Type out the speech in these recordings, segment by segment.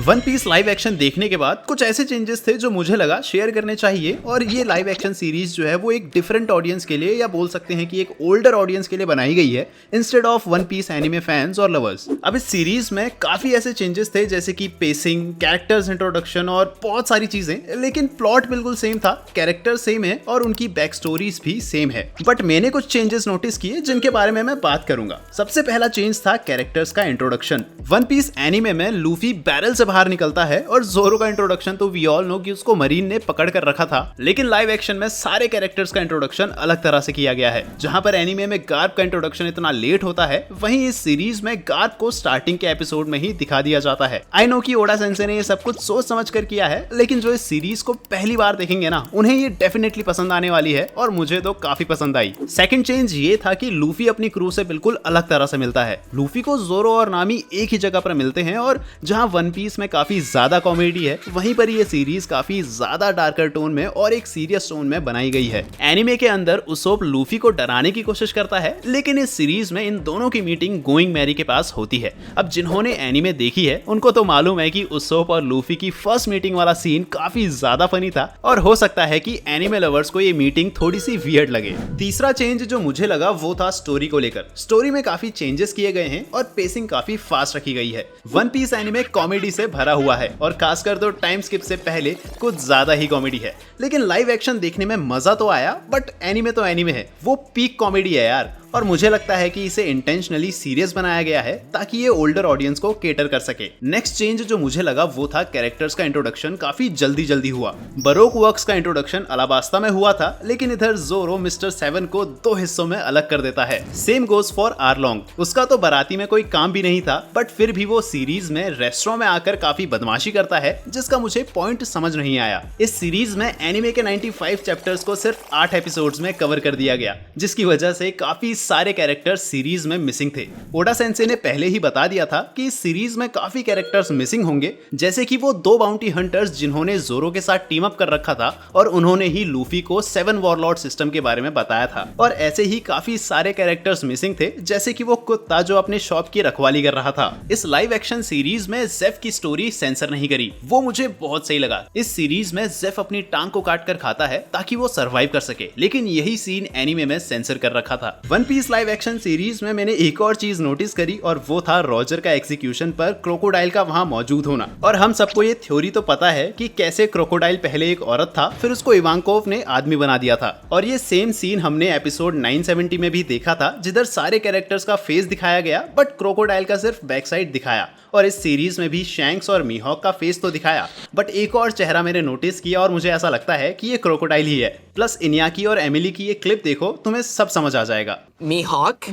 One Piece live action देखने के बाद कुछ ऐसे चेंजेस थे जो मुझे लगा शेयर करने चाहिए। और ये लाइव एक्शन सीरीज जो है वो एक डिफरेंट ऑडियंस के लिए, या बोल सकते हैं कि एक ओल्डर ऑडियंस के लिए बनाई गई है instead of One Piece anime fans और लवर्स। अब इस सीरीज में काफी ऐसे चेंजेस थे जैसे कि पेसिंग, कैरेक्टर्स इंट्रोडक्शन और बहुत सारी चीजें, लेकिन प्लॉट बिल्कुल सेम था, कैरेक्टर सेम है और उनकी बैक स्टोरीज भी सेम है। बट मैंने कुछ चेंजेस नोटिस किए जिनके बारे में मैं बात करूंगा। सबसे पहला चेंज था कैरेक्टर्स का इंट्रोडक्शन। वन पीस एनिमे में लूफी बैरल से बाहर निकलता है और ज़ोरो का इंट्रोडक्शन तो वी ऑल नो कि उसको मरीन ने पकड़ कर रखा था, लेकिन लाइव एक्शन में सारे कैरेक्टर्स का इंट्रोडक्शन अलग तरह से किया गया है। जहां पर एनिमे में गार्प का इंट्रोडक्शन इतना लेट होता है, वहीं इस सीरीज में गार्प को स्टार्टिंग के एपिसोड में ही दिखा दिया जाता है। आई नो कि ओडा सेंसे ने ये सब कुछ सोच समझ कर किया है, लेकिन जो इस सीरीज को पहली बार देखेंगे ना, उन्हें ये डेफिनेटली पसंद आने वाली है और मुझे तो काफी पसंद आई। सेकंड चेंज ये था कि लूफी अपनी क्रू से बिल्कुल अलग तरह से मिलता है। लूफी को ज़ोरो और नामी एक ही जगह पर मिलते हैं और जहां वन पीस में काफी ज्यादा कॉमेडी है, वहीं पर ये सीरीज काफी ज्यादा डार्कर टोन में और एक सीरियस टोन में बनाई गई है। एनिमे के अंदर उसोप लूफी को डराने की कोशिश करता है, लेकिन इस सीरीज में इन दोनों की मीटिंग गोइंग मैरी के पास होती है। अब जिन्होंने एनिमे देखी है उनको तो मालूम है कि उसोप और लूफी की फर्स्ट मीटिंग वाला सीन काफी ज्यादा फनी था और हो सकता है कि एनिमे लवर्स को ये मीटिंग थोड़ी सी वियर्ड लगे। तीसरा चेंज जो मुझे लगा वो था स्टोरी को लेकर। स्टोरी में काफी चेंजेस किए गए हैं और पेसिंग काफी फास्ट रखी गई है। वन पीस एनिमे कॉमेडी से भरा हुआ है और खासकर तो टाइम स्किप से पहले कुछ ज्यादा ही कॉमेडी है, लेकिन लाइव एक्शन देखने में मजा तो आया, बट एनिमे तो एनिमे है, वो पीक कॉमेडी है यार। और मुझे लगता है कि इसे इंटेंशनली सीरियस बनाया गया है ताकि ये ओल्डर ऑडियंस को केटर कर सके। नेक्स्ट चेंज जो मुझे लगा वो था कैरेक्टर्स का इंट्रोडक्शन काफी जल्दी हुआ। बरोक वर्क्स का इंट्रोडक्शन अलाबास्ता में हुआ था, लेकिन इधर ज़ोरो मिस्टर 7 को 2 हिस्सों में अलग कर देता है। सेम गोज फॉर आर्लोंग। उसका तो बाराती में कोई काम भी नहीं था, बट फिर भी वो सीरीज में रेस्टोरेंट में आकर काफी बदमाशी करता है, जिसका मुझे पॉइंट समझ नहीं आया। इस सीरीज में एनिमे के 95 चैप्टर्स को सिर्फ 8 एपिसोड्स में कवर कर दिया गया, जिसकी वजह से काफी सारे कैरेक्टर्स सीरीज में मिसिंग थे। ओडा सेंसे ने पहले ही बता दिया था कि इस सीरीज में काफी कैरेक्टर्स मिसिंग होंगे, जैसे कि वो 2 बाउंटी हंटर्स जिन्होंने ज़ोरो के साथ टीम अप कर रखा था और उन्होंने ही लूफी को 7 वॉरलॉर्ड सिस्टम के बारे में बताया था। और ऐसे ही काफी सारे कैरेक्टर्स मिसिंग थे, जैसे कि वो कुत्ता जो अपने शॉप की रखवाली कर रहा था। इस लाइव एक्शन सीरीज में जेफ की स्टोरी सेंसर नहीं करी, वो मुझे बहुत सही लगा। इस सीरीज में जेफ अपनी टांग को काट कर खाता है ताकि वो सर्वाइव कर सके, लेकिन यही सीन एनिमे में सेंसर कर रखा था। One Piece live action series में मैंने एक और चीज नोटिस करी और वो था रॉजर का एग्जीक्यूशन पर क्रोकोडाइल का वहां मौजूद होना। और हम सबको ये थ्योरी तो पता है कि कैसे क्रोकोडाइल पहले एक औरत था, फिर उसको इवांकोव ने आदमी बना दिया था। और ये सेम सीन हमने एपिसोड 970 में भी देखा था, जिधर सारे कैरेक्टर्स का फेस दिखाया गया बट क्रोकोडाइल का सिर्फ बैक साइड दिखाया। और इस सीरीज में भी शैंक्स और मीहॉक का फेस तो दिखाया, बट एक और चेहरा मैंने नोटिस किया और मुझे ऐसा लगता है कि ये क्रोकोडाइल ही है। प्लस इन्याकी और एमिली की ये क्लिप देखो, तुम्हें सब समझ आ जाएगा। Mihawk,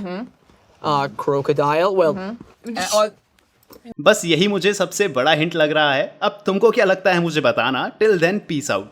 crocodile. Well, बस यही मुझे सबसे बड़ा हिंट लग रहा है। अब तुमको क्या लगता है मुझे बताना। Till then peace out.